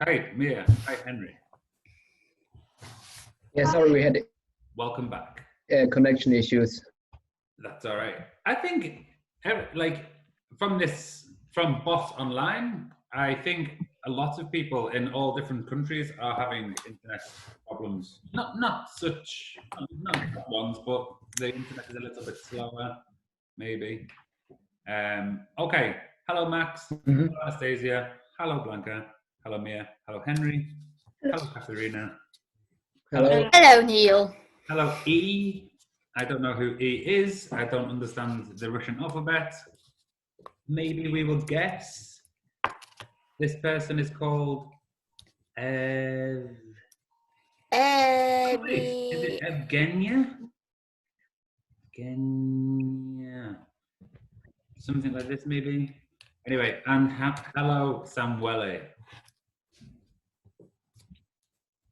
Hi, Mia. Hi, Henry. Yeah, sorry, we had Welcome back. connection issues. That's all right. I think, from Boss Online, I think a lot of people in all different countries are having internet problems. Not bad ones, but the internet is a little bit slower, maybe. Okay. Hello, Max. Mhm. Hello, Anastasia. Hello, Blanca. Hello, Mia. Hello, Henry. Hello, Katerina. Hello. Hello, Neil. Hello, E. I don't know who E is. I don't understand the Russian alphabet. Maybe we will guess. This person is called Is it Evgenia? Evgenia. Something like this, maybe. Anyway, and hello, Samuele.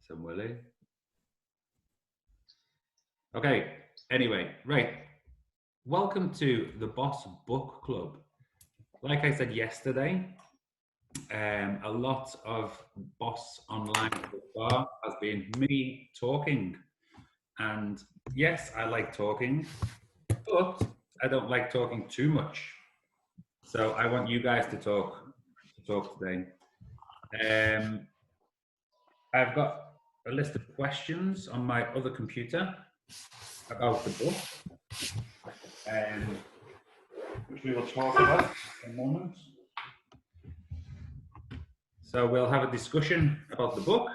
Samuele. Okay. Anyway, right. Welcome to the Boss Book Club. Like I said yesterday, a lot of Boss Online so far has been me talking. And yes, I like talking, but I don't like talking too much. So I want you guys to talk today. I've got a list of questions on my other computer about the book, which we will talk about in a moment. So we'll have a discussion about the book,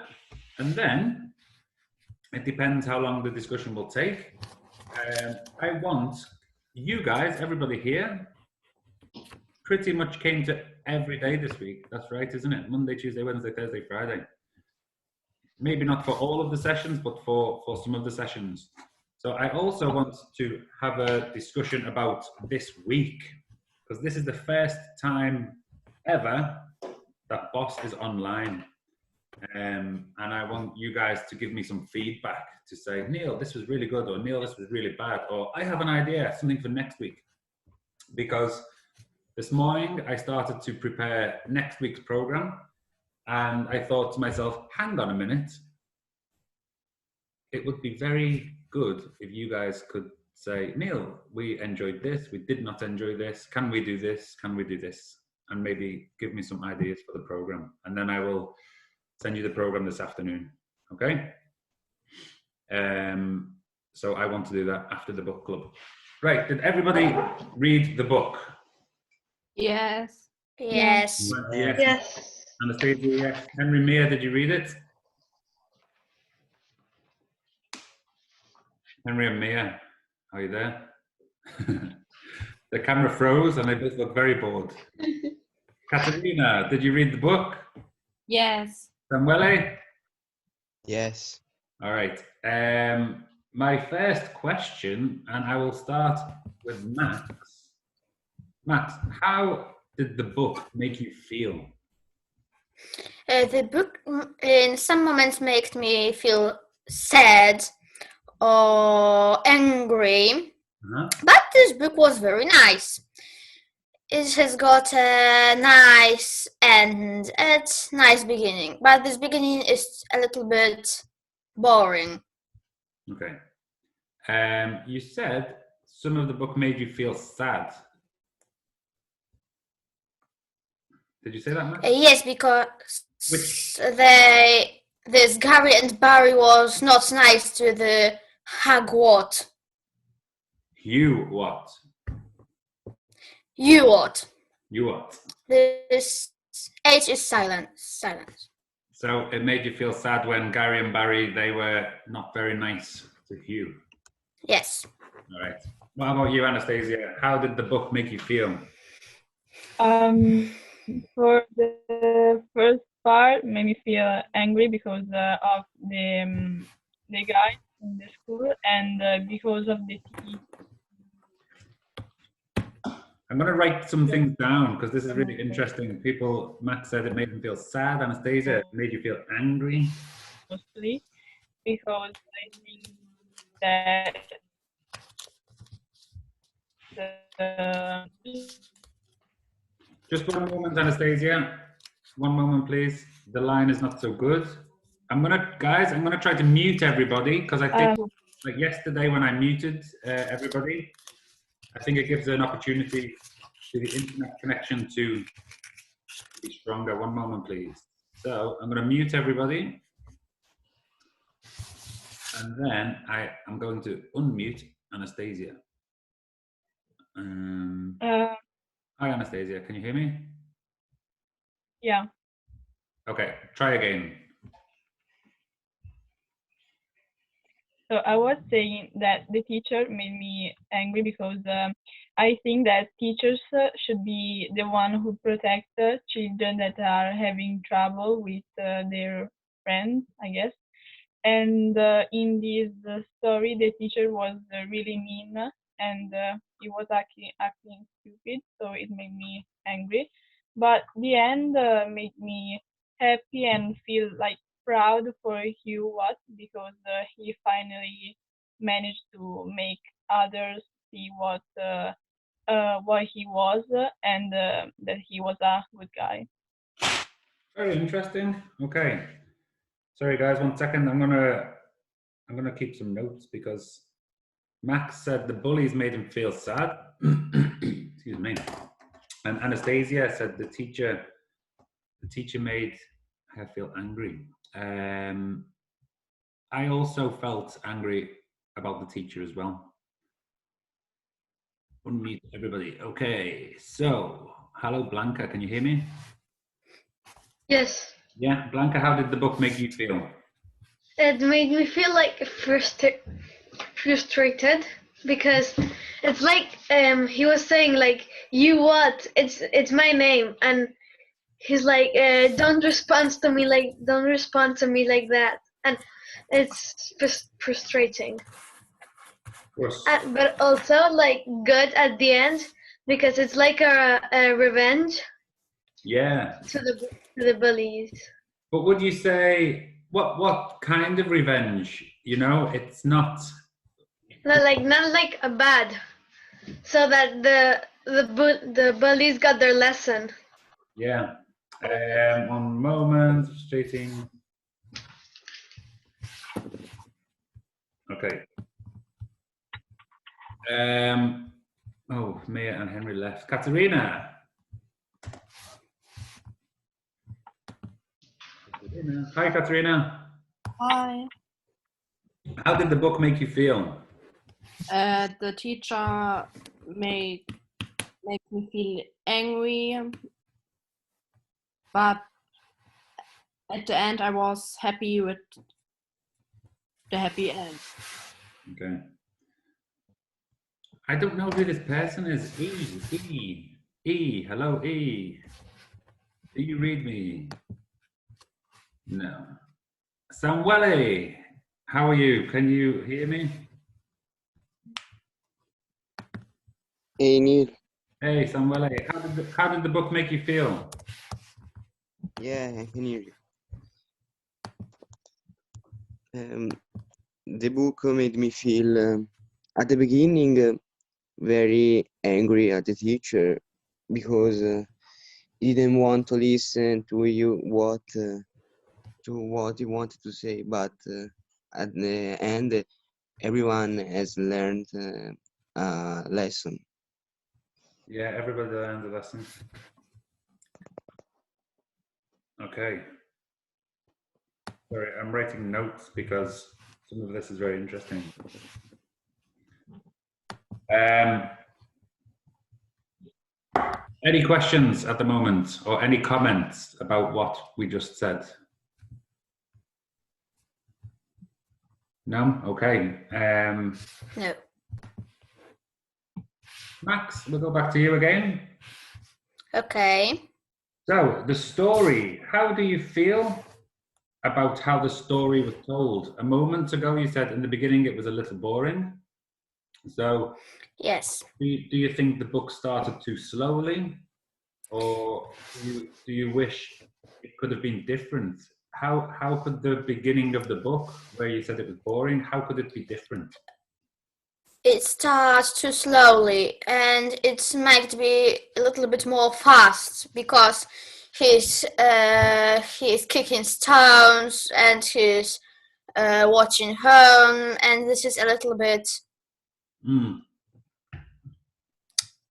and then it depends how long the discussion will take. I want you guys, everybody here, pretty much came to every day this week. That's right, isn't it? Monday, Tuesday, Wednesday, Thursday, Friday. Maybe not for all of the sessions, but for some of the sessions. So I also want to have a discussion about this week, because this is the first time ever that Boss is online. And I want you guys to give me some feedback to say, Neil, this was really good, or Neil, this was really bad, or I have an idea, something for next week. Because this morning I started to prepare next week's program, and I thought to myself, hang on a minute, it would be very good if you guys could say, Neil, we enjoyed this, we did not enjoy this, can we do this, can we do this? And maybe give me some ideas for the program. And then I will send you the program this afternoon, okay? So I want to do that after the book club. Right, did everybody read the book? Yes. Yes. Anastasia, yes. Henry, Mia, did you read it? Henry and Mia, are you there? The camera froze and they both look very bored. Katerina, did you read the book? Yes. Samuele? Yes. All right. My first question, and I will start with Max. Max, how did the book make you feel? The book in some moments makes me feel sad or angry, but this book was very nice. It has got a nice end, it's nice beginning, but this beginning is a little bit boring. Okay. You said some of the book made you feel sad. Did you say that, Max? Yes, because this Gary and Barry was not nice to the Hagwort. You what? You what? You what? This H is silent. Silence. So it made you feel sad when Gary and Barry, they were not very nice to Hugh. Yes. All right. What about you, Anastasia? How did the book make you feel? For the first part, made me feel angry because of the guys in the school and because of the tea. I'm going to write some things down because this is really interesting. People, Max said it made him feel sad. Anastasia, it made you feel angry. Mostly because I think that Just one moment, Anastasia. One moment, please. The line is not so good. I'm gonna try to mute everybody because I think, like yesterday when I muted everybody, I think it gives an opportunity to the internet connection to be stronger. One moment, please. So I'm gonna mute everybody, and then I'm going to unmute Anastasia. Hi, Anastasia. Can you hear me? Yeah. Okay, try again. So I was saying that the teacher made me angry because I think that teachers should be the one who protect children that are having trouble with their friends, I guess. And in this story, the teacher was really mean and he was acting stupid, so it made me angry. But the end made me happy and feel like proud for Hugh Watt because he finally managed to make others see what he was and that he was a good guy. Very interesting. Okay. Sorry guys, 1 second. I'm gonna keep some notes because Max said the bullies made him feel sad. Excuse me. And Anastasia said the teacher made her feel angry. I also felt angry about the teacher as well. Unmute everybody. Okay, so hello Blanca, can you hear me? Yes. Yeah, Blanca, how did the book make you feel? It made me feel like frustrated because it's like he was saying like, you what? It's my name, and he's like, don't respond to me like that, and it's frustrating. Of course. But also like good at the end because it's like a revenge. Yeah. To the bullies. But would you say what kind of revenge? You know, it's not Not like a bad, so that the bullies got their lesson. Yeah. 1 moment, frustrating. Okay. Oh, Mia and Henry left. Katerina. Hi, Katerina. Hi. How did the book make you feel? The teacher made me feel angry, but at the end I was happy with the happy end. Okay. I don't know who this person is. E. Hello, E. Do you read me? No. Samuele, how are you? Can you hear me? Hey, Neil. Hey, Samuele, how did the book make you feel? Yeah, I can hear you. The book made me feel, at the beginning, very angry at the teacher because he didn't want to listen to you what he wanted to say, but at the end, everyone has learned a lesson. Yeah, everybody learned a lesson. Okay. Sorry, I'm writing notes because some of this is very interesting. Any questions at the moment or any comments about what we just said? No? Okay. No. Max, we'll go back to you again. Okay. So, the story, how do you feel about how the story was told? A moment ago, you said in the beginning it was a little boring. So, Yes. do you think the book started too slowly? Or do you wish it could have been different? How could the beginning of the book, where you said it was boring, how could it be different? It starts too slowly and it might be a little bit more fast because he's kicking stones and he's watching home, and this is a little bit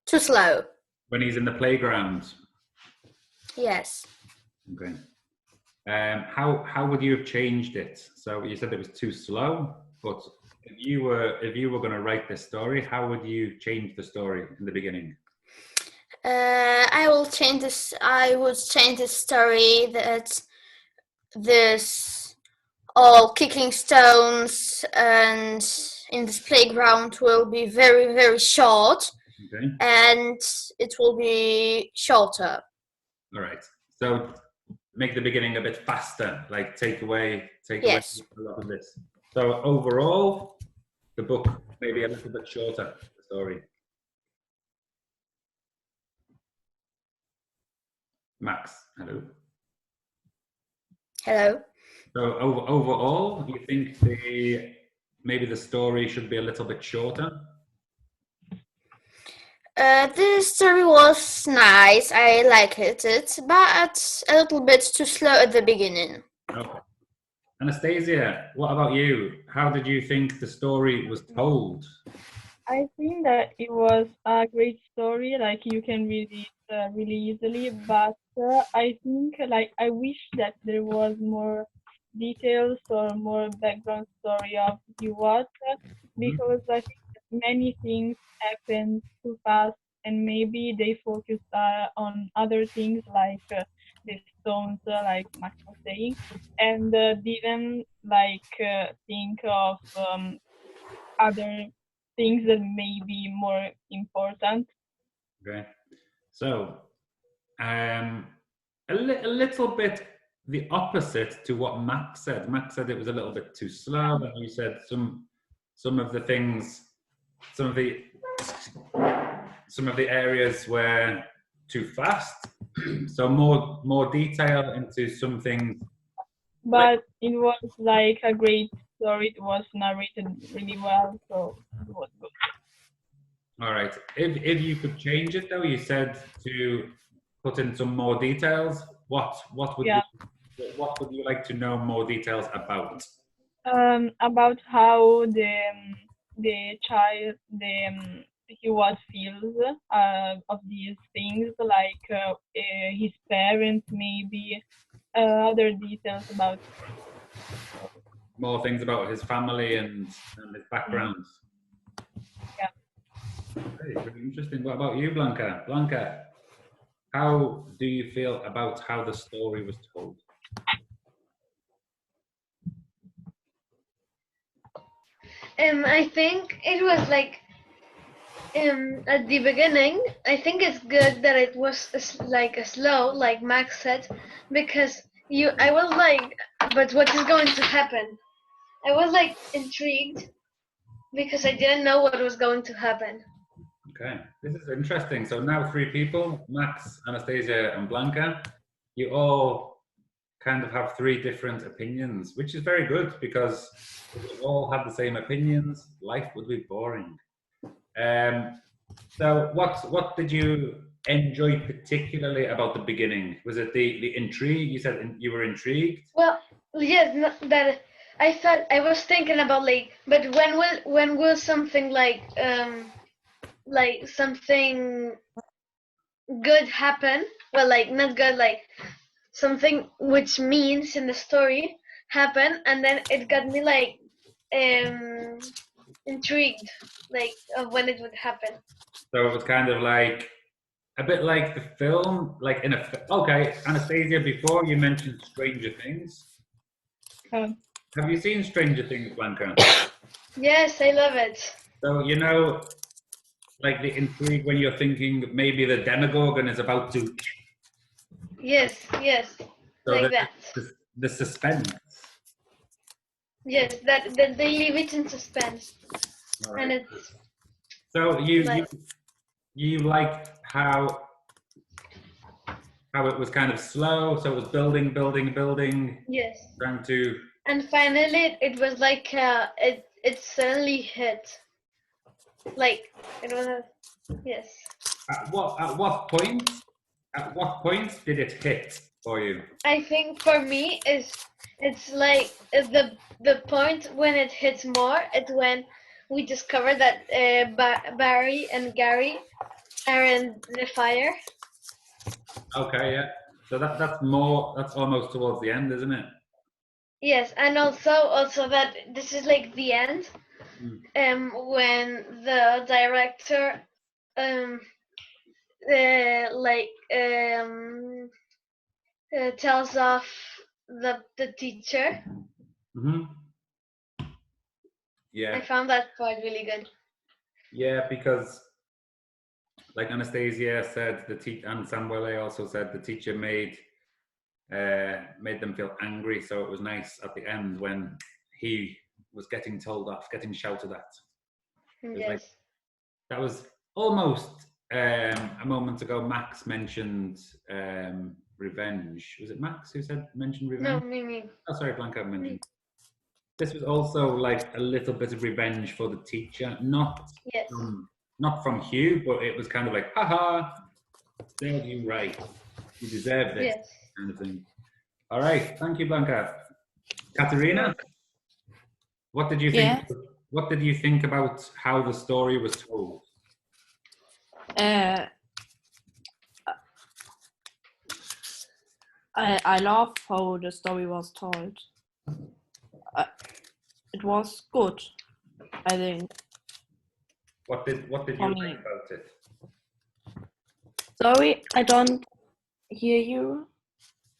too slow. When he's in the playground. Yes. Okay. How would you have changed it? So you said it was too slow, but if you were going to write this story, how would you change the story in the beginning? I would change the story that this all kicking stones and in this playground will be very, very short. Okay. And it will be shorter. All right. So make the beginning a bit faster, like take away Yes. a lot of this. So overall, the book maybe a little bit shorter, the story. Max, hello. Hello. So overall, you think maybe the story should be a little bit shorter? The story was nice. I liked it, but a little bit too slow at the beginning. Okay. Anastasia, what about you? How did you think the story was told? I think that it was a great story, like you can read it really easily, but I think like I wish that there was more details or more background story of what, because I think that many things happen too fast, and maybe they focus on other things like the stones, like Max was saying, and didn't think of other things that may be more important. Okay. So, a little bit the opposite to what Max said. Max said it was a little bit too slow, and you said some of the things, some of the areas were too fast. So more detail into some things. But it was like a great story. It was narrated really well, so it was good. All right. If you could change it though, you said to put in some more details. What would you like to know more details about? About how the child he what feels of these things, like his parents, maybe other details about More things about his family and his background. Yeah. Okay, really interesting. What about you, Blanca? Blanca, how do you feel about how the story was told? I think it was like at the beginning. I think it's good that it was slow, like Max said, because I was like, but what is going to happen? I was like intrigued because I didn't know what was going to happen. Okay, this is interesting. So now 3 people, Max, Anastasia, and Blanca. You all kind of have 3 different opinions, which is very good because if we all had the same opinions, life would be boring. So what did you enjoy particularly about the beginning? Was it the intrigue? You said you were intrigued? Well, yes, that I thought I was thinking about but when will something like something good happen? Well, like not good, like something which means in the story happen, and then it got me like intrigued, like of when it would happen. So it was kind of like a bit like the film, like in okay, Anastasia, before you mentioned Stranger Things. Have you seen Stranger Things, Blanca? Yes, I love it. So, you know, like the intrigue when you're thinking maybe the Demogorgon is about to... Yes, so like that. The suspense. Yes, that they leave it in suspense. Right. And it's... So you liked how it was kind of slow, so it was building. Yes. Trying to... And finally, it was like it suddenly hit. Like it was yes. At what point At what point did it hit for you? I think for me it's like the point when it hits more. It's when we discover that Barry and Gary are in the fire. Okay, yeah. So that's almost towards the end, isn't it? Yes, and also that this is like the end. Mm. When the director tells off the teacher. Hmm. Yeah. I found that part really good. Yeah, because like Anastasia said, and Samuele also said the teacher made them feel angry. So it was nice at the end when he was getting told off, getting shouted at. Yes. Like, that was almost a moment ago. Max mentioned revenge. Was it Max who mentioned revenge? No, me. Oh, sorry, Blanca mentioned. This was also like a little bit of revenge for the teacher, not from Hugh, but it was kind of like, haha, serve you right. You deserve this, kind of thing. All right, thank you, Blanca. Katerina, what did you think? Yeah. What did you think about how the story was told? I love how the story was told. It was good, I think. What did you like about it? Sorry, I don't hear you.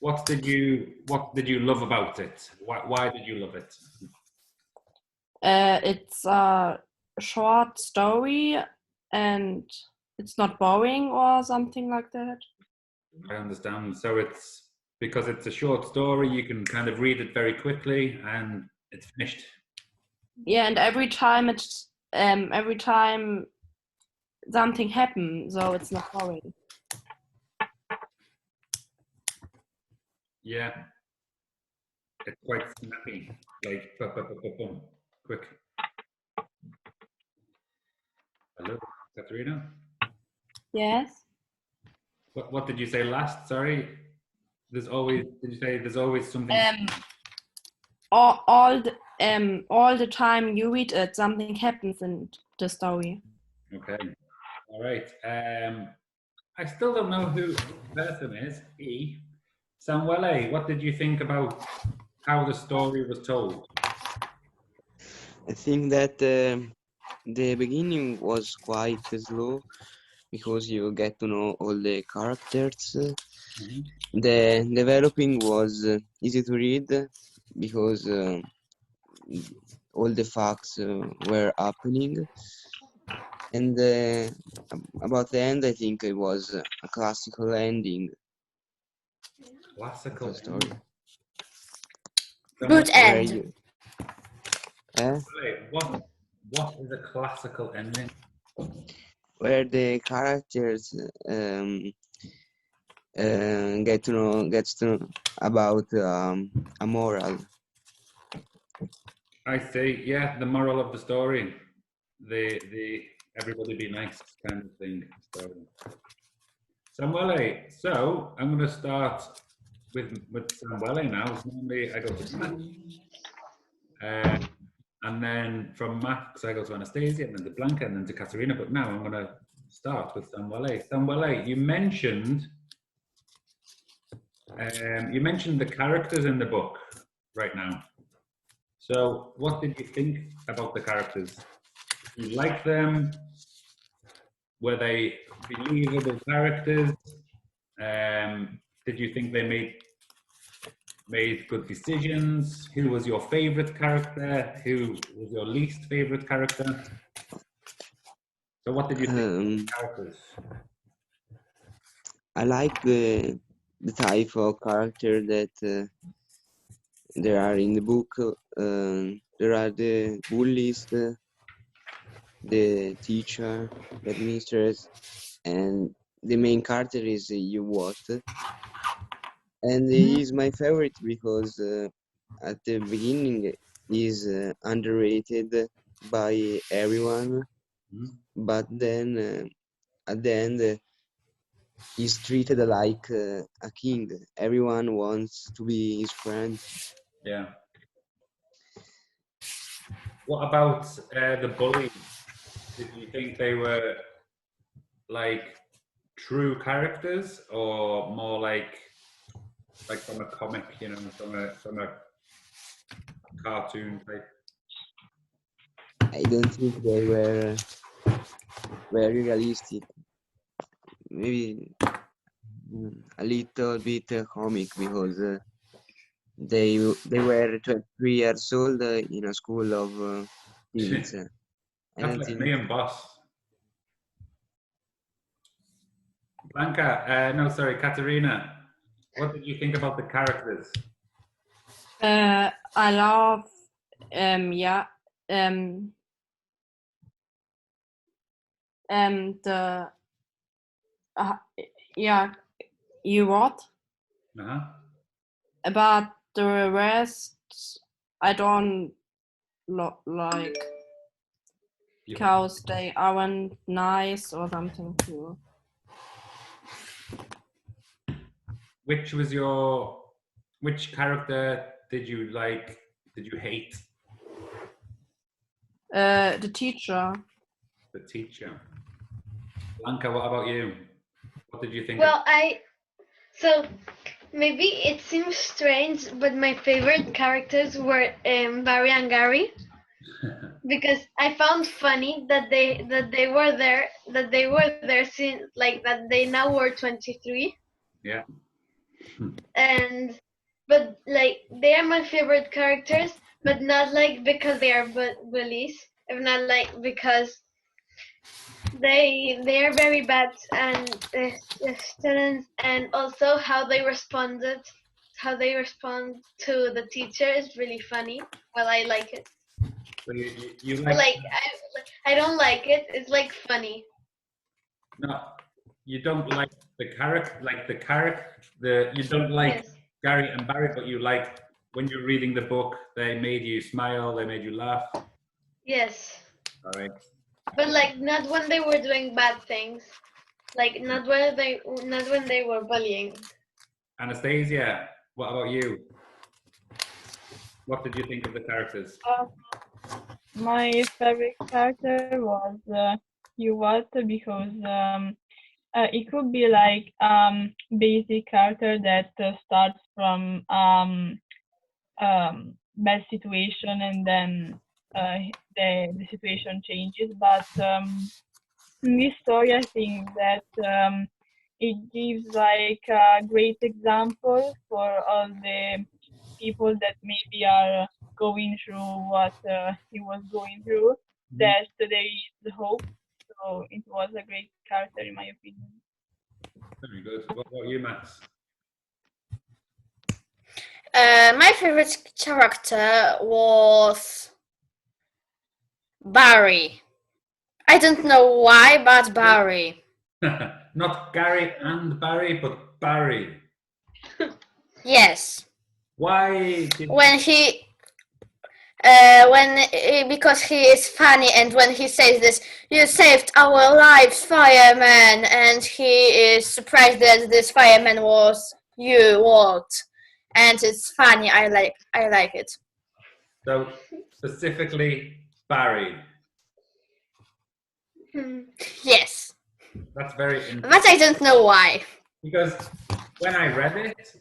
What did you love about it? Why did you love it? It's a short story and it's not boring or something like that. I understand. So it's because it's a short story, you can kind of read it very quickly and it's finished. Yeah, and every time something happens, so it's not boring. Yeah, it's quite snappy, like boom, quick. Hello, Katerina? Yes. What did you say last? Sorry. Did you say there's always something? All the time you read it, something happens in the story. Okay. All right. I still don't know who the person is. Samuele, what did you think about how the story was told? I think that the beginning was quite slow because you get to know all the characters. Mm-hmm. The developing was easy to read because all the facts were happening. And about the end, I think it was a classical ending. Classical story. Good end. What is a classical ending? Where the characters gets to know about a moral. I see. Yeah, the moral of the story, the everybody be nice kind of thing. Samuele, so I'm going to start with Samuele now. So normally I go to Max, and then from Max I go to Anastasia, and then to Blanca, and then to Katerina. But now I'm going to start with Samuele. Samuele, you mentioned the characters in the book right now. So what did you think about the characters? Did you like them? Were they believable characters? Did you think they made good decisions? Who was your favorite character? Who was your least favorite character? So what did you think of the characters? I like the type of character that there are in the book. There are the bullies, the teacher, the administrators, and the main character is Yuwot. And he is my favorite because at the beginning he's underrated by everyone, but then at the end he's treated like a king. Everyone wants to be his friend. Yeah. What about the bullies? Did you think they were like true characters or more like from a comic, you know, from a cartoon type? I don't think they were very realistic. Maybe a little bit comic because they were 23 years old in a school of teens. I That's don't like think. me and Boss. Blanca, no, sorry, Katerina. What did you think about the characters? I love, yeah, the, yeah, you what? Uh-huh. But the rest, I don't like, You- because they aren't nice or something too. Which character did you like? Did you hate? The teacher. The teacher. Blanca, what about you? What did you think? Well, so maybe it seems strange, but my favorite characters were Barry and Gary, because I found funny that they were there since, like, that they now were 23. Yeah. And but like they are my favorite characters, but not like because they are bullies, if not like because they are very bad, and students, and also how they respond to the teacher is really funny. Well, I like it. So you But, like? like, I don't like it. It's like funny. No, you don't like the character. You don't like Yes. Gary and Barry, but you like when you're reading the book. They made you smile. They made you laugh. Yes. All right. But like not when they were doing bad things. Like not when they were bullying. Anastasia, what about you? What did you think of the characters? My favorite character was Yuvat, because it could be like basic character that starts from bad situation, and then the situation changes. But in this story, I think that it gives like a great example for all the people that maybe are going through what he was going through, that there is hope. So it was a great character in my opinion. Very good. What about you, Max? My favorite character was Barry. I don't know why, but Barry. Not Gary and Barry, but Barry. Yes. Why did Because he is funny, and when he says this, "You saved our lives, fireman," and he is surprised that this fireman was you, Walt, and it's funny. I like it. So specifically Barry. Yes, That's very interesting. but I don't know why. Because when I read it,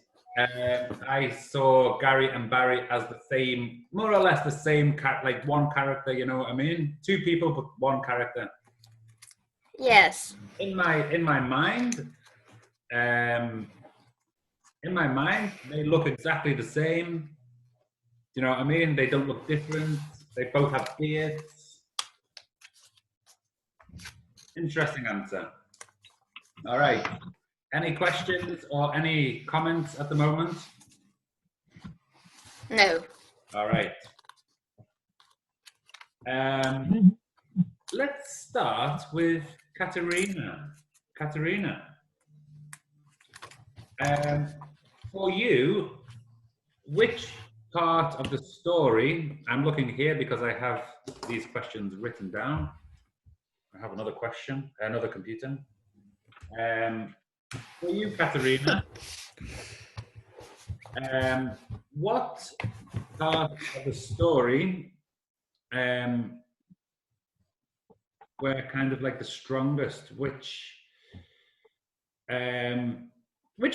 I saw Gary and Barry as the same, more or less the same, like one character. You know what I mean? Two people, but one character. Yes. In my mind, they look exactly the same. You know what I mean? They don't look different. They both have beards. Interesting answer. All right. Any questions or any comments at the moment? No. All right. Let's start with Katerina. Katerina, for you, which part of the story, I'm looking here because I have these questions written down. I have another question, another computer. For you, Katerina, what part of the story were kind of like the strongest? Which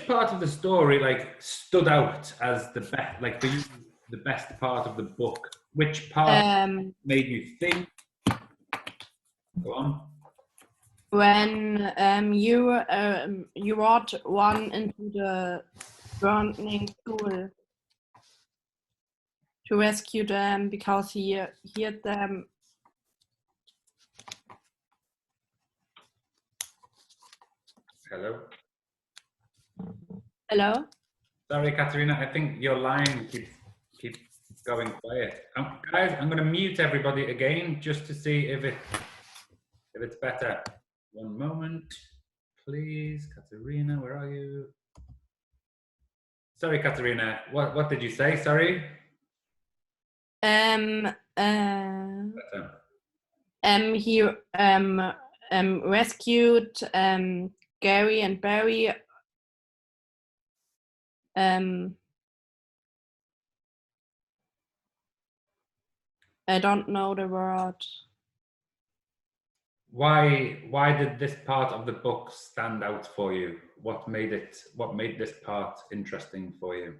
part of the story like stood out as the best, like for you, the best part of the book? Which part made you think? Go on. When you brought one into the burning school to rescue them because he heard them. Hello. Hello. Sorry, Katerina. I think your line keeps going quiet. Guys, I'm going to mute everybody again just to see if it's better. One moment, please. Katerina, where are you? Sorry, Katerina. What did you say? Sorry. He rescued Gary and Barry. I don't know the word. Why did this part of the book stand out for you? What made this part interesting for you?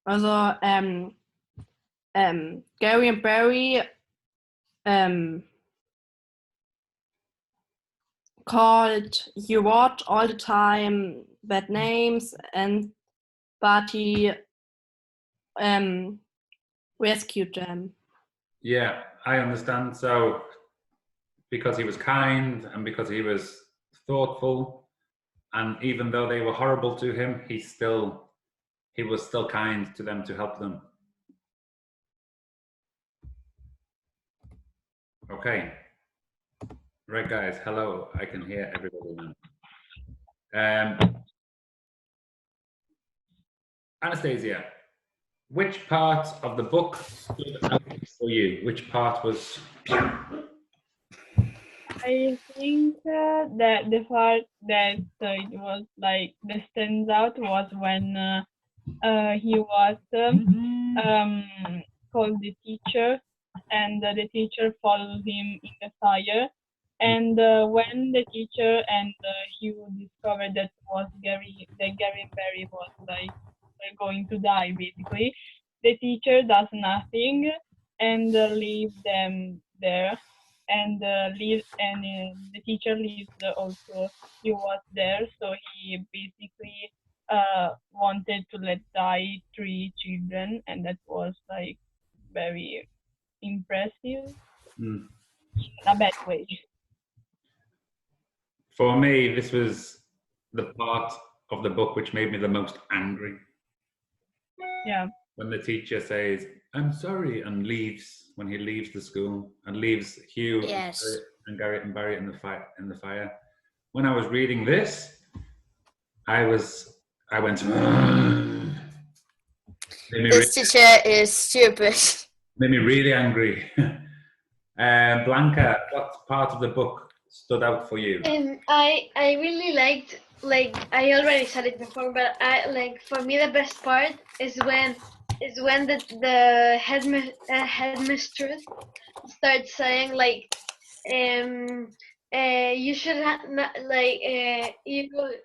Also, Gary and Barry called Hugh all the time bad names, but he rescued them. Yeah, I understand. So because he was kind and because he was thoughtful, and even though they were horrible to him, he was still kind to them to help them. Okay. Right, guys. Hello. I can hear everybody now. Anastasia, which part of the book stood out for you? Which part was... I think that the part that it was like that stands out was when he was called the teacher, and the teacher followed him in the fire. And when the teacher and Hugh discovered that Gary and Barry was like going to die, basically, the teacher does nothing and leaves them there. And the teacher leaves also he was there, so he basically wanted to let die 3 children, and that was like very impressive in a bad way. For me, this was the part of the book which made me the most angry. Yeah. When the teacher says, "I'm sorry," and leaves, when he leaves the school and leaves Hugh and Gary and Barry in the fire. When I was reading this, I went, this teacher is stupid. Made me really angry. Blanca, what part of the book stood out for you? I really liked, like I already said it before, but for me the best part is when the headmistress starts saying like you should not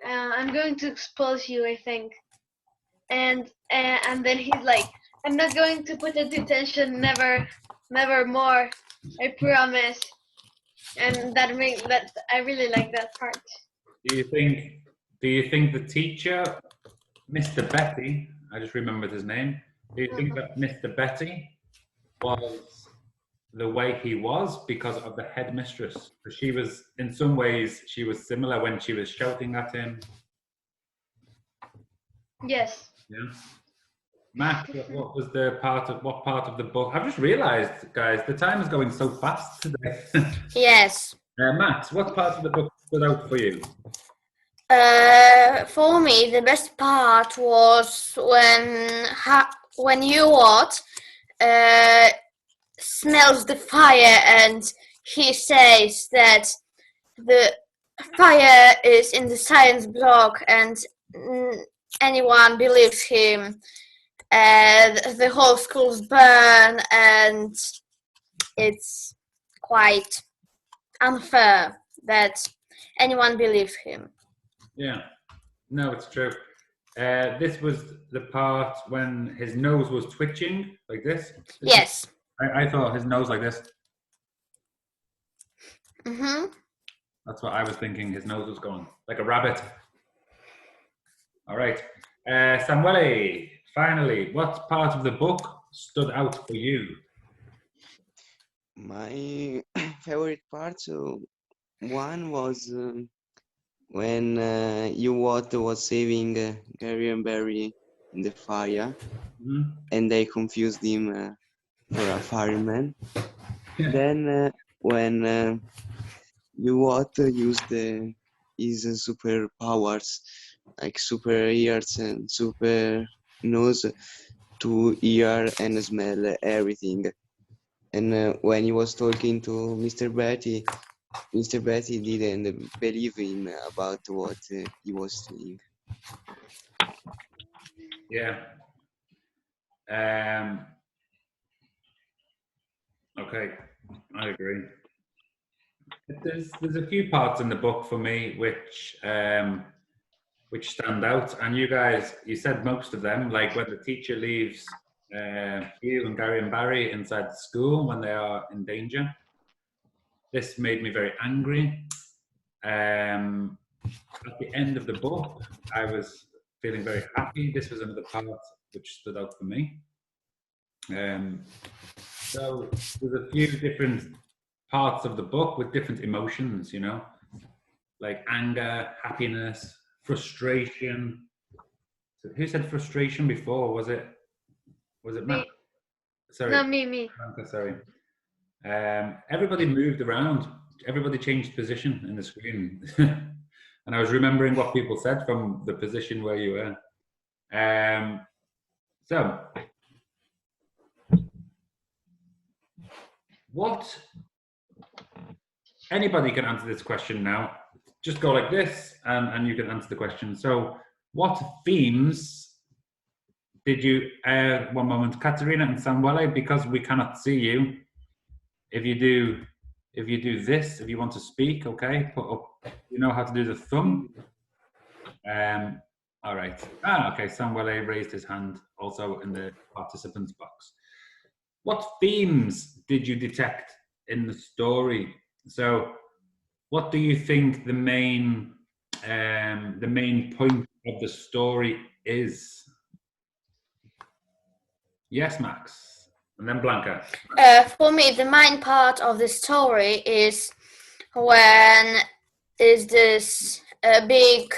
I'm going to expose you, I think, and then he's like, I'm not going to put a detention, never more, I promise. And that I really like that part. Do you think the teacher, Mr. Betty, I just remembered his name, do you think that Mr. Betty was the way he was because of the headmistress? Because she was, in some ways, she was similar when she was shouting at him. Yes. Yeah. Matt, what part of the book? I've just realized, guys, the time is going so fast today. Yes. Max, what part of the book stood out for you? For me, the best part was when Ewart smells the fire and he says that the fire is in the science block and anyone believes him. The whole school's burn and it's quite unfair that anyone believes him. Yeah, no, it's true. This was the part when his nose was twitching like this. Yes. I thought his nose like this. Mm-hmm. That's what I was thinking. His nose was going like a rabbit. All right. Samuele, finally, what part of the book stood out for you? My favorite part, one was when Ewart was saving Gary and Barry in the fire, and they confused him for a fireman. Then when Ewart used his superpowers, like super ears and super nose, to hear and smell everything. And when he was talking to Mr. Betty didn't believe him about what he was saying. Yeah. Okay, I agree. There's a few parts in the book for me which stand out, and you said most of them, like when the teacher leaves Hugh and Gary and Barry inside the school when they are in danger. This made me very angry. At the end of the book, I was feeling very happy. This was another part which stood out for me. So there's a few different parts of the book with different emotions, you know, like anger, happiness, frustration. So who said frustration before? Was it Matt? Sorry. No, me. Sorry. Everybody moved around. Everybody changed position in the screen. And I was remembering what people said from the position where you were. So, what? Anybody can answer this question now. Just go like this and you can answer the question. So, what themes did you, one moment, Katerina and Samuele, because we cannot see you, if you do this, if you want to speak, okay, put up, you know how to do the thumb. All right. Okay, Samuele raised his hand also in the participants box. What themes did you detect in the story? So what do you think the main point of the story is? Yes, Max. And then Blanca. For me, the main part of the story is when is this big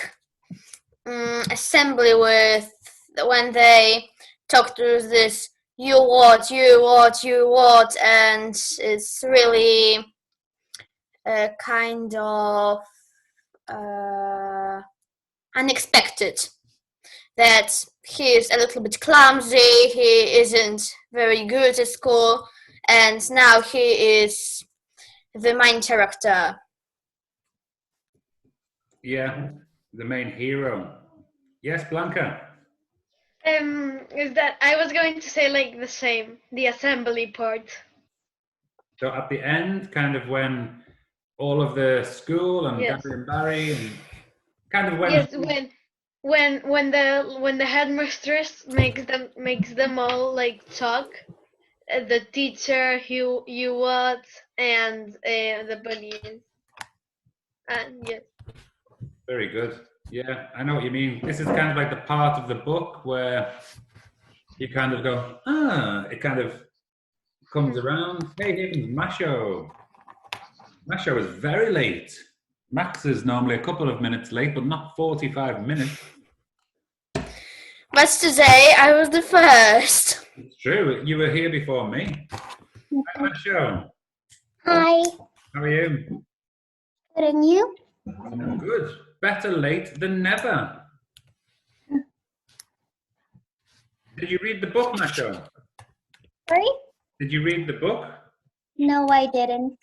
assembly when they talk to this you what, and it's really kind of unexpected that he is a little bit clumsy, he isn't very good at school, and now he is the main character. Yeah, the main hero. Yes, Blanca. Is that I was going to say like the same, the assembly part. So at the end, kind of when all of the school and Yes. Gary and Barry, and kind of when Yes, when the headmistress makes them all like talk, the teacher, you what, and the bunnies, and yes. Very good. Yeah, I know what you mean. This is kind of like the part of the book where you kind of go, it kind of comes around. Hey, Higgins, Masho. Masho is very late. Max is normally a couple of minutes late, but not 45 minutes. But today I was the first. It's true. You were here before me. Hi, Masho. Hi. How are you? And you? Good. Better late than never. Did you read the book, Masho? Sorry? Did you read the book? No, I didn't.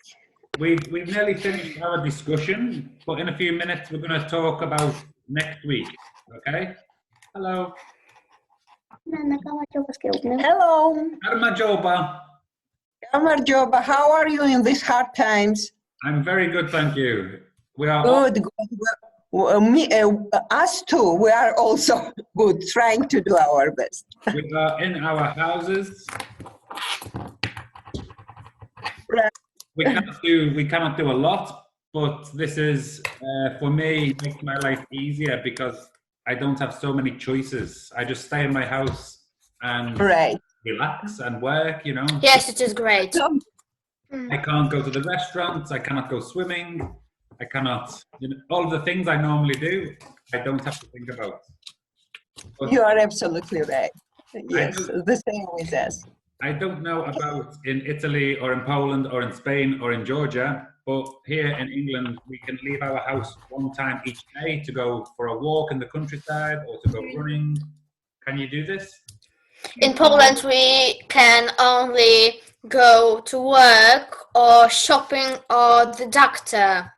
We've nearly finished our discussion, but in a few minutes we're going to talk about next week. Okay? Hello. Hello, Armajoba. Elmer Joba. How are you in these hard times? I'm very good, thank you. We are Good, good. Us too. We are also good, trying to do our best. we are in our houses. Right. We cannot do a lot, but this is for me makes my life easier because I don't have so many choices. I just stay in my house and Right. relax and work, you know. Yes, it is great. I can't go to the restaurants, I cannot go swimming, I cannot, you know, all the things I normally do, I don't have to think about. But You are absolutely right. Yes, do. the same with us. I don't know about in Italy or in Poland or in Spain or in Georgia, but here in England, we can leave our house one time each day to go for a walk in the countryside or to go running. Can you do this? In Poland, we can only go to work or shopping or the doctor.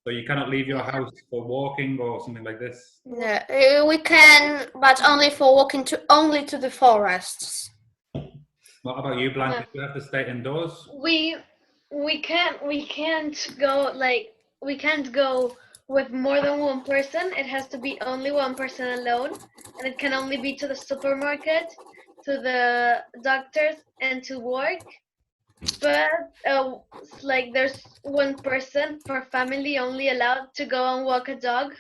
So you cannot leave your house for walking or something like this? No, we can, but only for walking only to the forests. What about you, Blanca? Do you have to stay indoors? We can't go we can't go with more than one person. It has to be only one person alone, and it can only be to the supermarket, to the doctors, and to work. But like there's one person per family only allowed to go and walk a dog,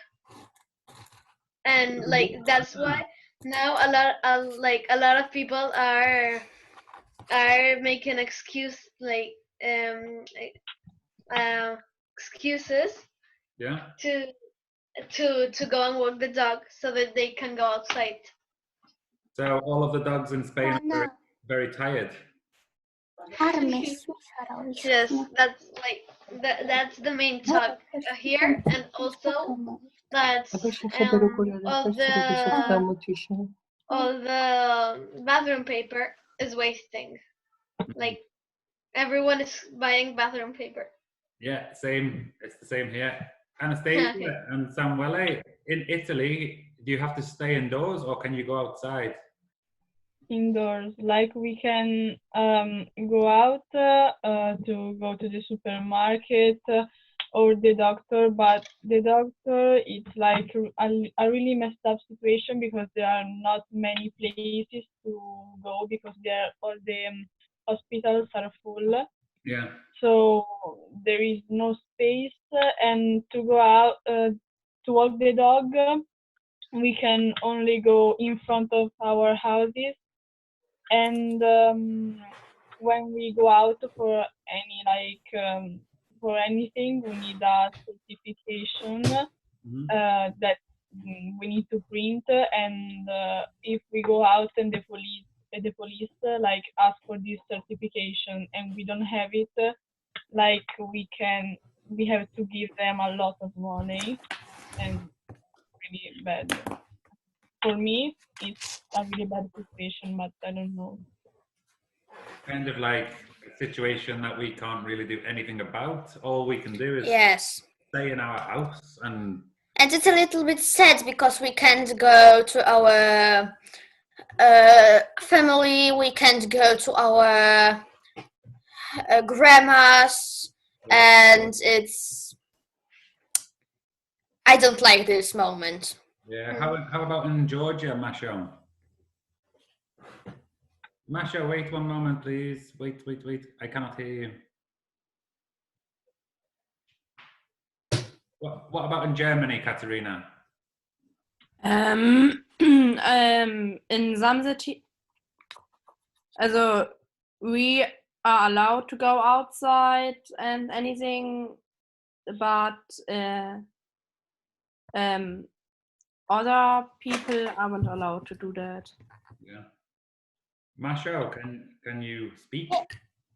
and like that's why now a lot of people are making excuses Yeah. to go and walk the dog so that they can go outside. So all of the dogs in Spain are very, very tired. Yes, that's the main talk here, and also that all the bathroom paper is wasting. Like everyone is buying bathroom paper. Yeah, same. It's the same here. Anastasia and Samuele, in Italy, do you have to stay indoors or can you go outside? Indoors, like we can go out to go to the supermarket or the doctor, but the doctor, it's like a really messed up situation because there are not many places to go because all the hospitals are full. Yeah. So there is no space, and to go out to walk the dog, we can only go in front of our houses. And when we go out for any for anything, we need a certification that we need to print. And if we go out and the police like ask for this certification and we don't have it, like we have to give them a lot of money, and really bad. For me, it's a really bad situation, but I don't know. Kind of like a situation that we can't really do anything about. All we can do is stay in our house and it's a little bit sad because we can't go to our family, we can't go to our grandmas, and I don't like this moment. Yeah, how about in Georgia, Masho? Masho, wait one moment, please. Wait. I cannot hear you. What about in Germany, Katerina? In some city, also we are allowed to go outside and anything, but other people aren't allowed to do that. Yeah. Masho, can you speak?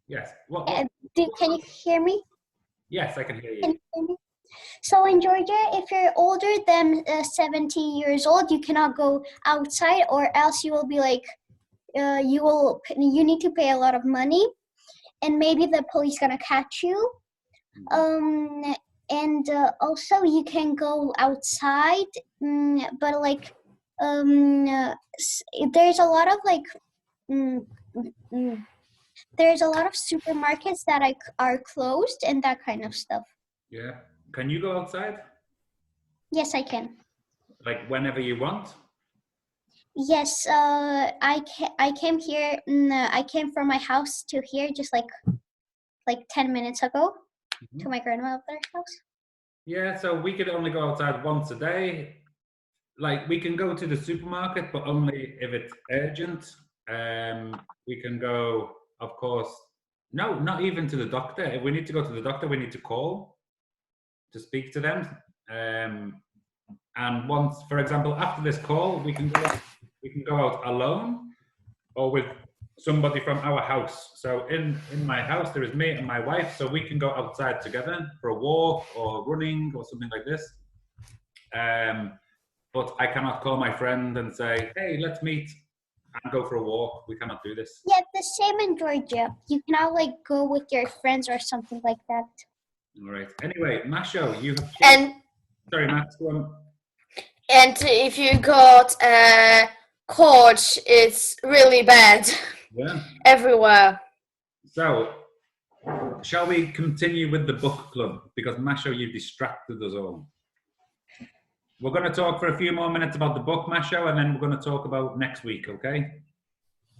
Yes. Can you hear me? Yes, I can hear you. Can you hear me? So in Georgia, if you're older than 70 years old, you cannot go outside, or else you will be like, you need to pay a lot of money, and maybe the police gonna catch you. And also you can go outside, but like there's a lot of like there's a lot of supermarkets that are closed and that kind of stuff. Yeah. Can you go outside? Yes, I can. Like whenever you want? Yes, I came here. I came from my house to here just like 10 minutes ago to my grandmother's house. Yeah, so we could only go outside once a day. Like we can go to the supermarket, but only if it's urgent. We can go, of course. No, not even to the doctor. If we need to go to the doctor, we need to call to speak to them. And once, for example, after this call, we can go out alone or with somebody from our house. So in my house, there is me and my wife, so we can go outside together for a walk or running or something like this. But I cannot call my friend and say, hey, let's meet and go for a walk. We cannot do this. Yeah, the same in Georgia. You cannot like go with your friends or something like that. All right. Anyway, Masho, you have... And Sorry, Max, go on. and if you got a coach, it's really bad. Yeah. Everywhere. So, shall we continue with the book club? Because Masho, you distracted us all. We're going to talk for a few more minutes about the book, Masho, and then we're going to talk about next week, okay?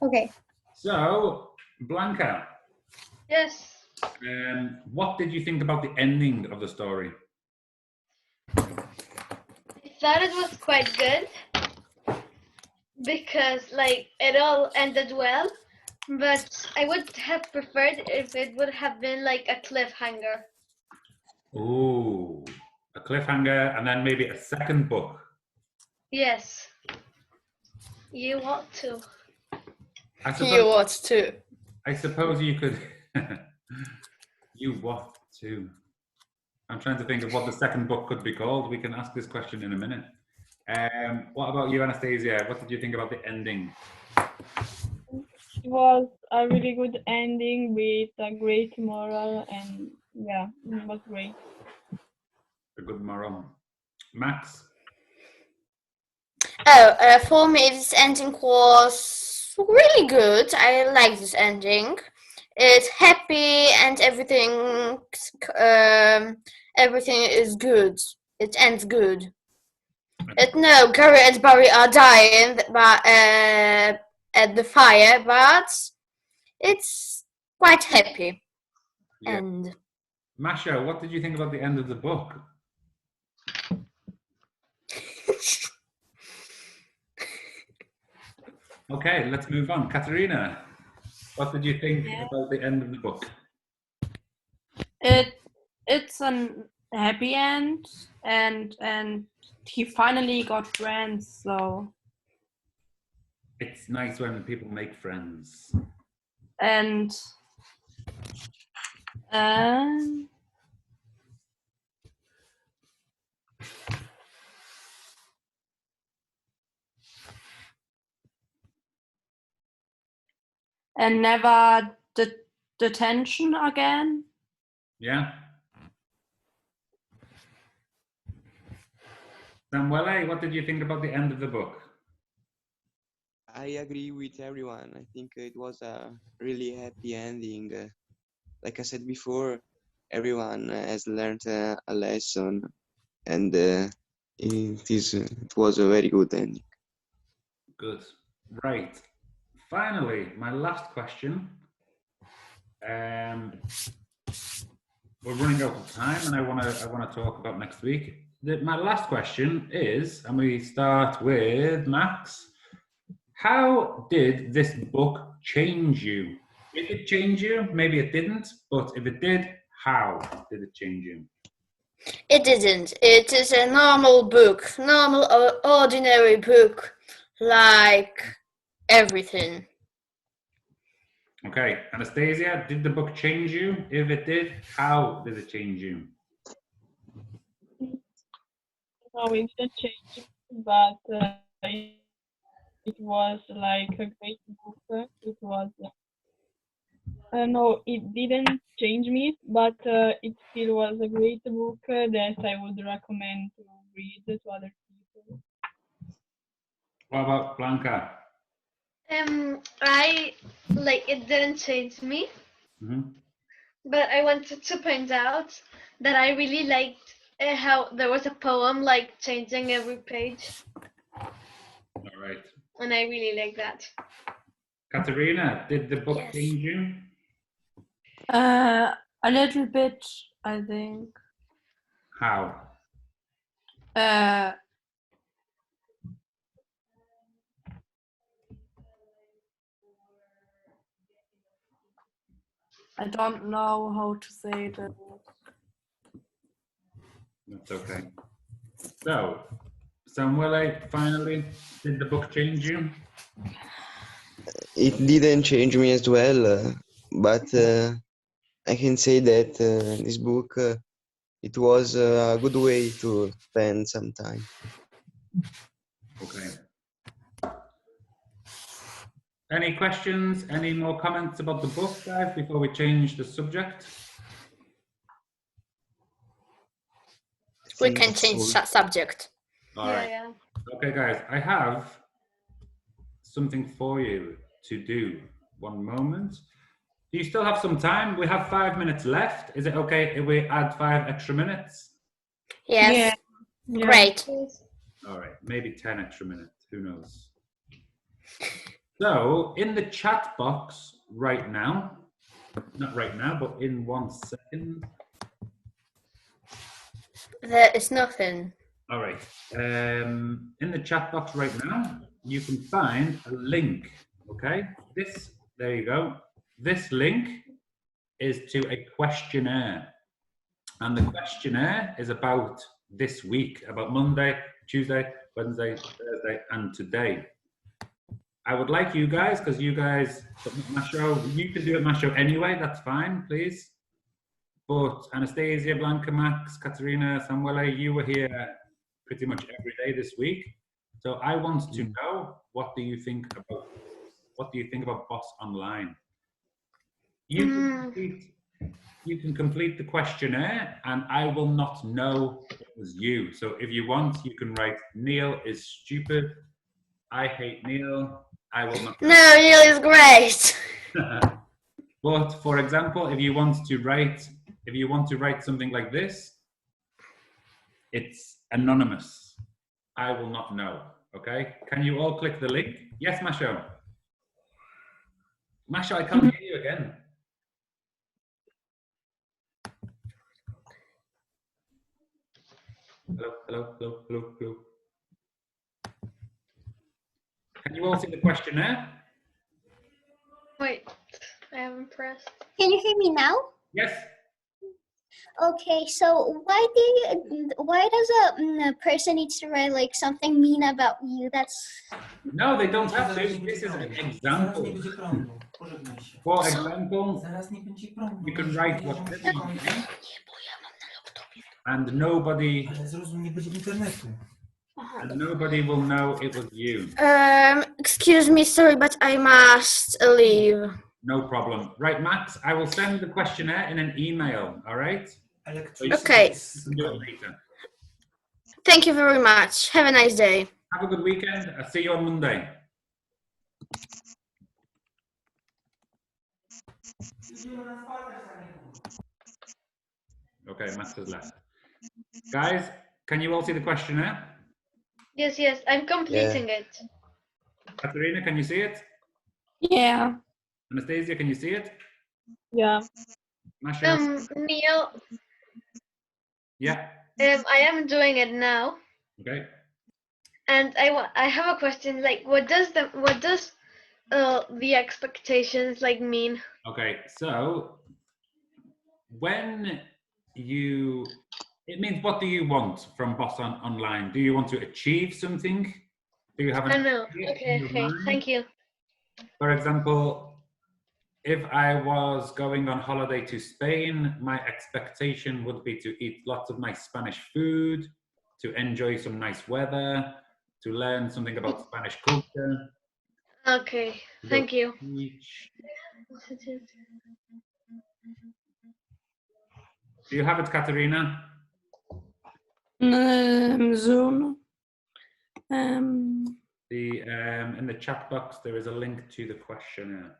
Okay. So, Blanca. Yes. What did you think about the ending of the story? I thought it was quite good because like it all ended well, but I would have preferred if it would have been like a cliffhanger. Ooh, a cliffhanger and then maybe a second book. Yes. You want to. You want to. I suppose you could. You want to. I'm trying to think of what the second book could be called. We can ask this question in a minute. What about you, Anastasia? What did you think about the ending? It was a really good ending with a great moral, and yeah, it was great. A good moral. Max? Oh, for me, this ending was really good. I like this ending. It's happy and everything is good. It ends good. No, Gary and Barry are dying at the fire, but it's quite happy. Yeah. And Masha, what did you think about the end of the book? Okay, let's move on. Katerina, what did you think about the end of the book? It's a happy end, and he finally got friends. So It's nice when people make friends. and never detention again. Yeah. Samuele, what did you think about the end of the book? I agree with everyone. I think it was a really happy ending. Like I said before, everyone has learned a lesson, and it was a very good ending. Good. Right. Finally, my last question. We're running out of time, and I want to talk about next week. My last question is, and we start with Max. How did this book change you? Did it change you? Maybe it didn't, but if it did, how did it change you? it didn't. It is a normal book, normal, ordinary book, like everything. Okay, Anastasia, did the book change you? If it did, how did it change you? No, it didn't change, but it was like a great book. It was, no, it didn't change me, but it still was a great book that I would recommend to read to other people. What about Blanca? I like it didn't change me, but I wanted to point out that I really liked how there was a poem like changing every page, All right. and I really like that. Katerina, did the book Yes. change you? A little bit, I think. How? I don't know how to say that. That's okay. So, Samuele, finally, did the book change you? It didn't change me as well, but I can say that this book, it was a good way to spend some time. Okay. Any questions? Any more comments about the book, guys, before we change the subject? We can change subject. All right. Yeah. Okay, guys, I have something for you to do. One moment. Do you still have some time? We have 5 minutes left. Is it okay if we add 5 extra minutes? Yes. Yeah. Great. All right, maybe 10 extra minutes. Who knows? So, in the chat box right now, not right now, but in 1 second. There is nothing. All right. In the chat box right now, you can find a link. Okay. There you go. This link is to a questionnaire. And the questionnaire is about this week, about Monday, Tuesday, Wednesday, Thursday, and today. I would like you guys, because you guys, Masho, you can do it, Masho, anyway. That's fine, please. But Anastasia, Blanca, Max, Katerina, Samuele, you were here pretty much every day this week. So I want to know, what do you think about Boss Online? You can complete the questionnaire, and I will not know it was you. So if you want, you can write Neil is stupid. I hate Neil. I will not. No, Neil is great. But for example, if you want to write something like this, it's anonymous. I will not know. Okay? Can you all click the link? Yes, Masho. Masho, I can't hear you again. Hello. Can you all see the questionnaire? Wait, I haven't pressed. Can you hear me now? Yes. Okay, so why does a person need to write like something mean about you? No, they don't have to. This is an example. For example, you can write whatever you want, and nobody will know it was you. Excuse me, sorry, but I must leave. No problem. Right, Max, I will send the questionnaire in an email, all right? So Okay. You can do it later. Thank you very much. Have a nice day. Have a good weekend. I'll see you on Monday. Okay, Max has left. Guys, can you all see the questionnaire? Yes, I'm completing it. Katerina, can you see it? Yeah. Anastasia, can you see it? Yeah. Masha? Neil, Yeah. I am doing it now. Okay. And I have a question. Like, what does the expectations like mean? Okay, so it means, what do you want from Boss Online? Do you want to achieve something? Do you have an No. idea Okay, in your mind? thank you. For example, if I was going on holiday to Spain, my expectation would be to eat lots of nice Spanish food, to enjoy some nice weather, to learn something about Spanish culture. Okay, to go thank to you. the beach. Do you have it, Katerina? Zoom. In the chat box, there is a link to the questionnaire.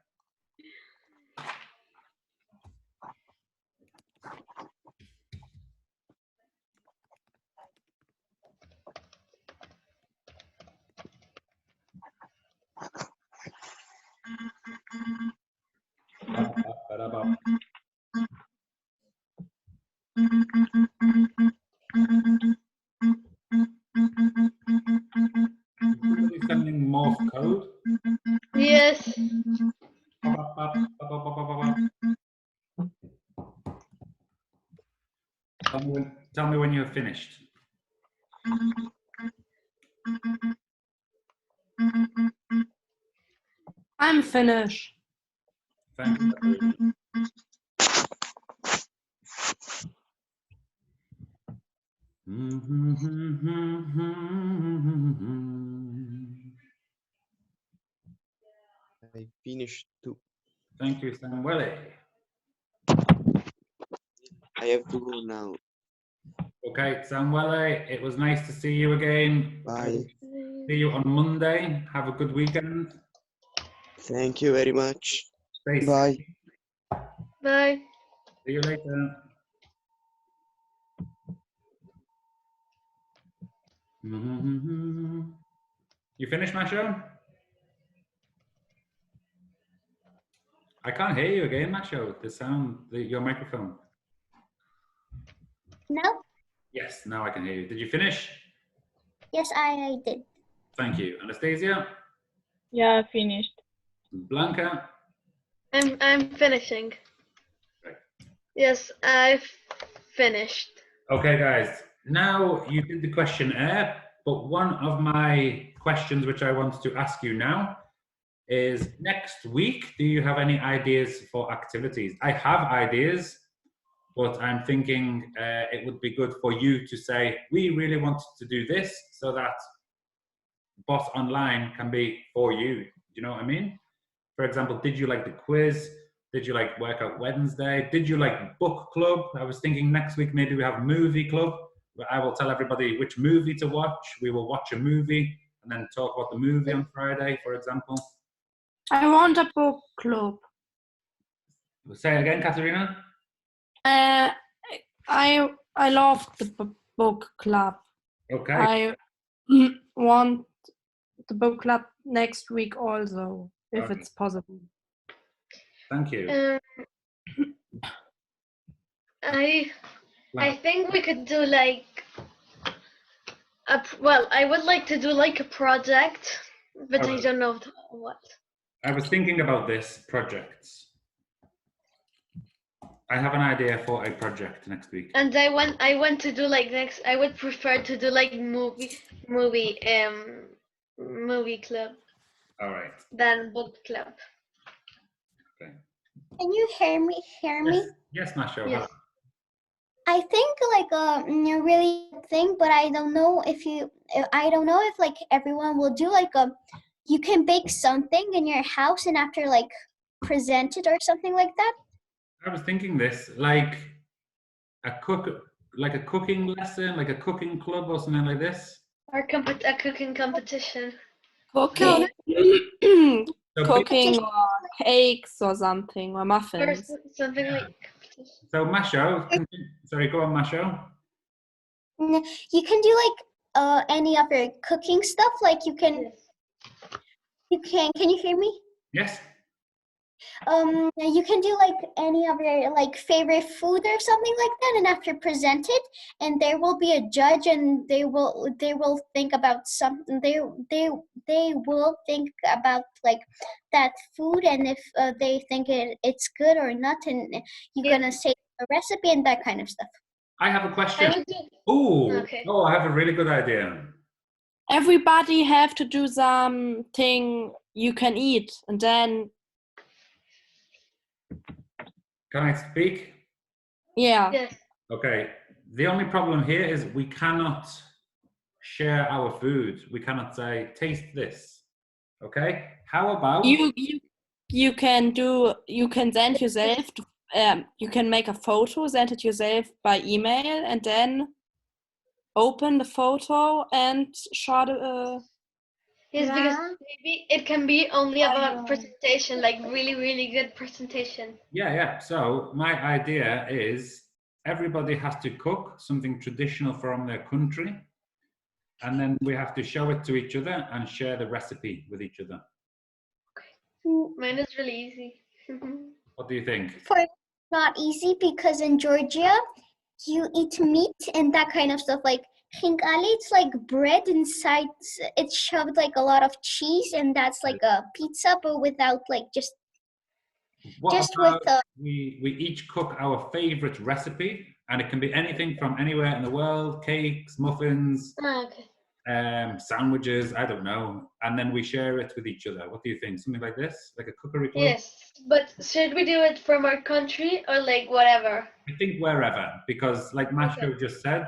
Somebody sending Morse code. Yes. Tell me when you're finished. I'm finished. Thank you, Katerina. I finished too. Thank you, Samuele. I have to go now. Okay, Samuele, it was nice to see you again. Bye. See you on Monday. Have a good weekend. Thank you very much. Stay Bye. safe. Bye. See you later. You finished, Masho? I can't hear you again, Masho. The sound, your microphone. No? Yes, now I can hear you. Did you finish? Yes, I did. Thank you. Anastasia? Yeah, finished. Blanca? I'm finishing. Right. Yes, I've finished. Okay, guys. Now you did the questionnaire, but one of my questions which I want to ask you now is next week, do you have any ideas for activities? I have ideas, but I'm thinking it would be good for you to say, we really want to do this so that Boss Online can be for you. Do you know what I mean? For example, did you like the quiz? Did you like Workout Wednesday? Did you like book club? I was thinking next week maybe we have movie club, where I will tell everybody which movie to watch. We will watch a movie and then talk about the movie on Friday, for example. I want a book club. Say it again, Katerina. I love the book club. Okay. I want the book club next week also, if Okay. it's possible. Thank you. I think we could do like well, I would like to do like a project, but I Okay. don't know what. I was thinking about this projects. I have an idea for a project next week. And I want to do like next. I would prefer to do like movie club All right. than book club. Okay. Can you hear me? Yes, Masho. Yes. I think like a really good thing, but I don't know if like everyone will do like you can bake something in your house and after like present it or something like that. I was thinking this, like a cooking lesson, like a cooking club or something like this. Or a cooking competition. Cooking, So cooking or cakes or something, or Or muffins. something like. So Masho, sorry, go on, Masho. You can do like any of your cooking stuff. Like you can. Can you hear me? Yes. You can do like any of your like favorite food or something like that, and after present it, and there will be a judge, and they will think about something. They will think about like that food, and if they think it's good or not, and you're gonna say a recipe and that kind of stuff. I have a question. Oh, Okay. oh, I have a really good idea. Everybody have to do something you can eat, and then. Can I speak? Yeah. Yes. Okay. The only problem here is we cannot share our food. We cannot say, taste this. Okay? How about You can send yourself you can make a photo, send it yourself by email, and then open the photo and show the Yes, because Yeah. maybe it can be only about presentation, like really, really good presentation. yeah. So my idea is everybody has to cook something traditional from their country, and then we have to show it to each other and share the recipe with each other. Mine is really easy. What do you think? For not easy because in Georgia you eat meat and that kind of stuff. Like khinkali, it's like bread inside. It's shoved like a lot of cheese, and that's like a pizza, but without like just What with about we each cook our favorite recipe, and it can be anything from anywhere in the world: cakes, muffins, Okay. sandwiches, I don't know, and then we share it with each other. What do you think? Something like this, like a cookery club? Yes, but should we do it from our country or like whatever? I think wherever, because like Masho just said,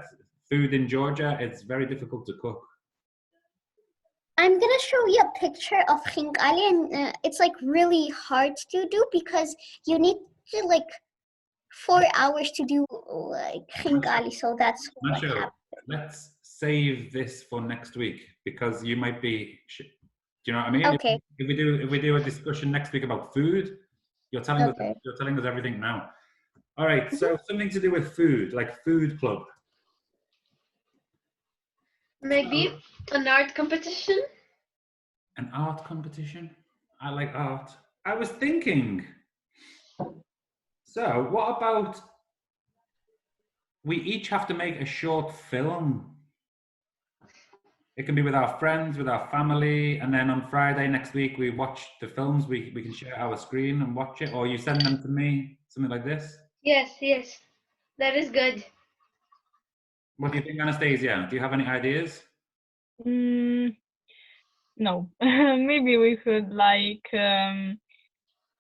food in Georgia, it's very difficult to cook. I'm gonna show you a picture of khinkali, and it's like really hard to do because you need to like 4 hours to do like khinkali. So that's what Masho, happened. let's save this for next week because you might be. Do you know what I mean? Okay. If we do a discussion next week about food, you're telling us everything now. All right. So something to do with food, like food club. Maybe an art competition? An art competition? I like art. I was thinking. So what about we each have to make a short film? It can be with our friends, with our family, and then on Friday next week we watch the films. We can share our screen and watch it, or you send them to me, something like this. Yes, that is good. What do you think, Anastasia? Do you have any ideas? No, maybe we could like an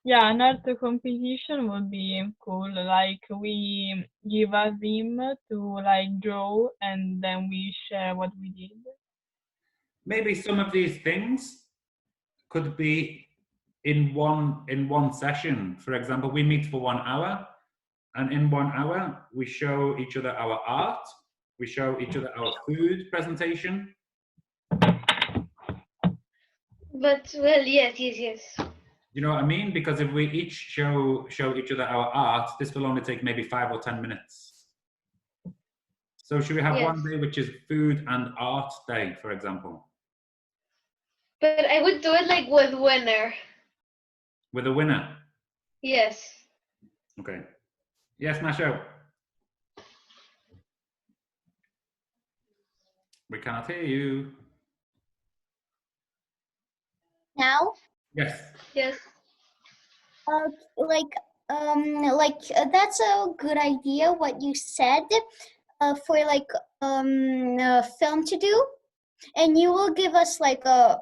art competition would be cool. Like we give a theme to like draw, and then we share what we did. Maybe some of these things could be in one session. For example, we meet for 1 hour, and in 1 hour we show each other our art, we show each other our food presentation. But well, yes. You know what I mean? Because if we each show each other our art, this will only take maybe 5 or 10 minutes. So should we have one day which is food and art day, for example? But I would do it like with winner. With a winner? Yes. Okay. Yes, Masho. We cannot hear you. Now? Yes. Yes. That's a good idea what you said for like film to do, and you will give us like a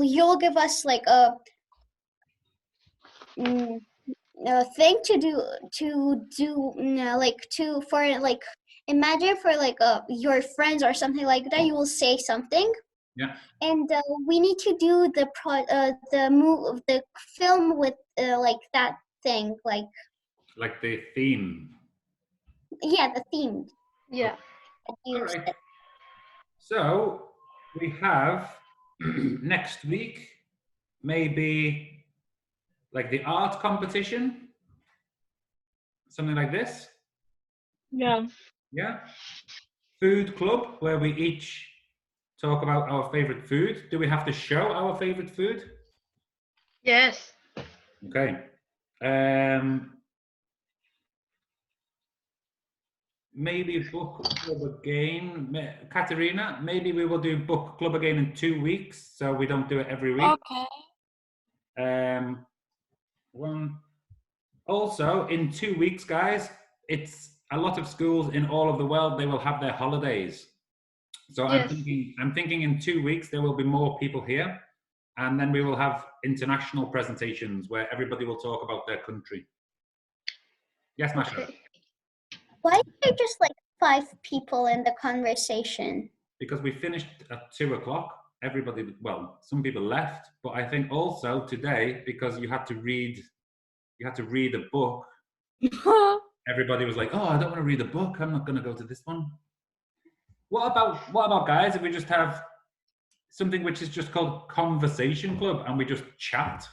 you'll give us like a thing to do like to for like imagine for like your friends or something like that. You will say something. Yeah. And we need to do the film with like that thing, like the theme. Yeah, the theme. Yeah. All right. So we have next week maybe like the art competition, something like this. Yeah. Yeah. Food club where we each talk about our favorite food. Do we have to show our favorite food? Yes. Okay. Maybe book club again. Katerina, maybe we will do book club again in 2 weeks, so we don't do it every week. Okay. Also, in 2 weeks, guys, it's a lot of schools in all of the world, they will have their holidays. So yes. I'm thinking in 2 weeks there will be more people here, and then we will have international presentations where everybody will talk about their country. Yes, Masha. Why don't you just like 5 people in the conversation? Because we finished at 2 o'clock. Everybody, well, some people left, but I think also today, because you had to read a book, everybody was like, oh, I don't want to read a book, I'm not going to go to this one. What about guys, if we just have something which is just called Conversation Club and we just chat?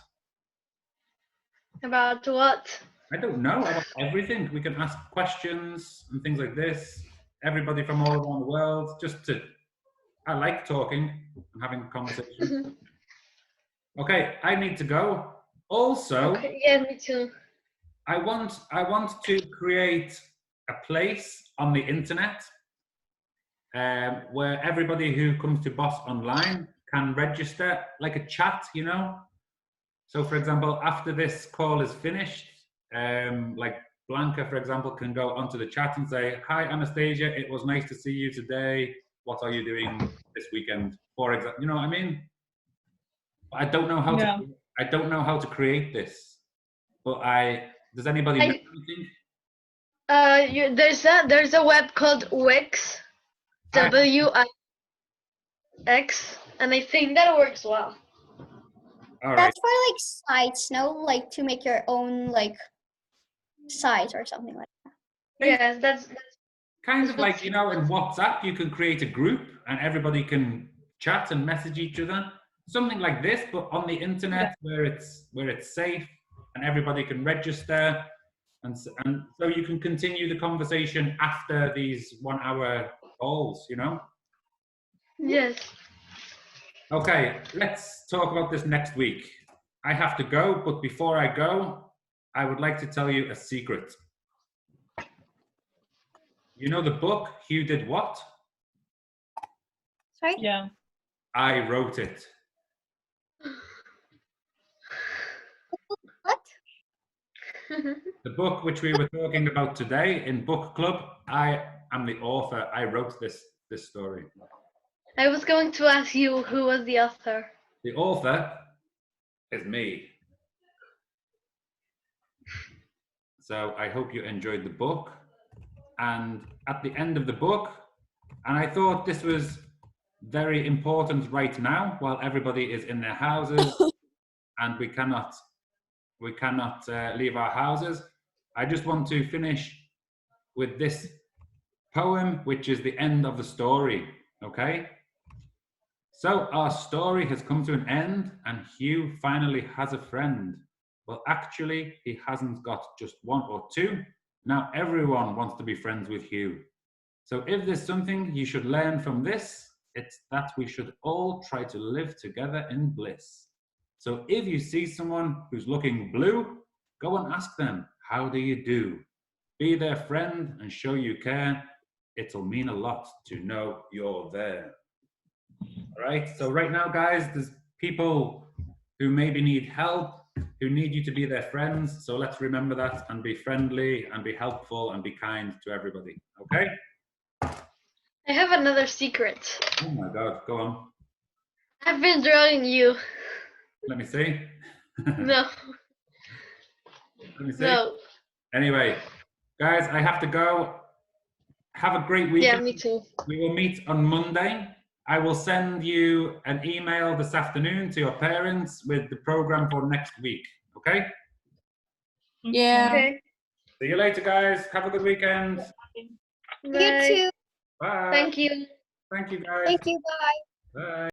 About what? I don't know, about everything. We can ask questions and things like this. Everybody from all around the world, I like talking and having conversations. Okay, I need to go. Also, Okay, yeah, me too. I want to create a place on the internet where everybody who comes to Boss Online can register, like a chat, you know. So, for example, after this call is finished, like Blanca, for example, can go onto the chat and say, "Hi, Anastasia, it was nice to see you today. What are you doing this weekend?" For example, you know what I mean? I don't know how Yeah. to. I don't know how to create this, but does anybody know anything? There's a web called Wix, WIX, and I think that works well. All right. That's for like sites, no? Like to make your own like site or something like that. Yes, that's Kind of like, you know, in WhatsApp, you can create a group and everybody can chat and message each other. Something like this, but on the internet, where it's safe and everybody can register, and so you can continue the conversation after these 1 hour calls, you know? yes. Okay, let's talk about this next week. I have to go, but before I go, I would like to tell you a secret. You know the book, Hugh Did What? Sorry? Yeah. I wrote it. What? The book which we were talking about today in book club, I am the author. I wrote this story. I was going to ask you who was the author. The author is me. So I hope you enjoyed the book. And at the end of the book, and I thought this was very important right now, while everybody is in their houses and we cannot leave our houses. I just want to finish with this poem, which is the end of the story, okay? So our story has come to an end and Hugh finally has a friend. Well, actually, he hasn't got just one or two. Now everyone wants to be friends with Hugh. So if there's something you should learn from this, it's that we should all try to live together in bliss. So if you see someone who's looking blue, go and ask them, how do you do? Be their friend and show you care. It'll mean a lot to know you're there. All right, so right now, guys, there's people who maybe need help, who need you to be their friends. So let's remember that and be friendly and be helpful and be kind to everybody, okay? I have another secret. Oh my God, go on. I've been drawing you. Let me see. No. Let me see. No. Anyway, guys, I have to go. Have a great weekend. Yeah, me too. We will meet on Monday. I will send you an email this afternoon to your parents with the program for next week. Okay? Yeah. Okay. See you later, guys. Have a good weekend. You Bye. too. Bye. Thank you. Thank you, guys. Thank you. Bye. Bye.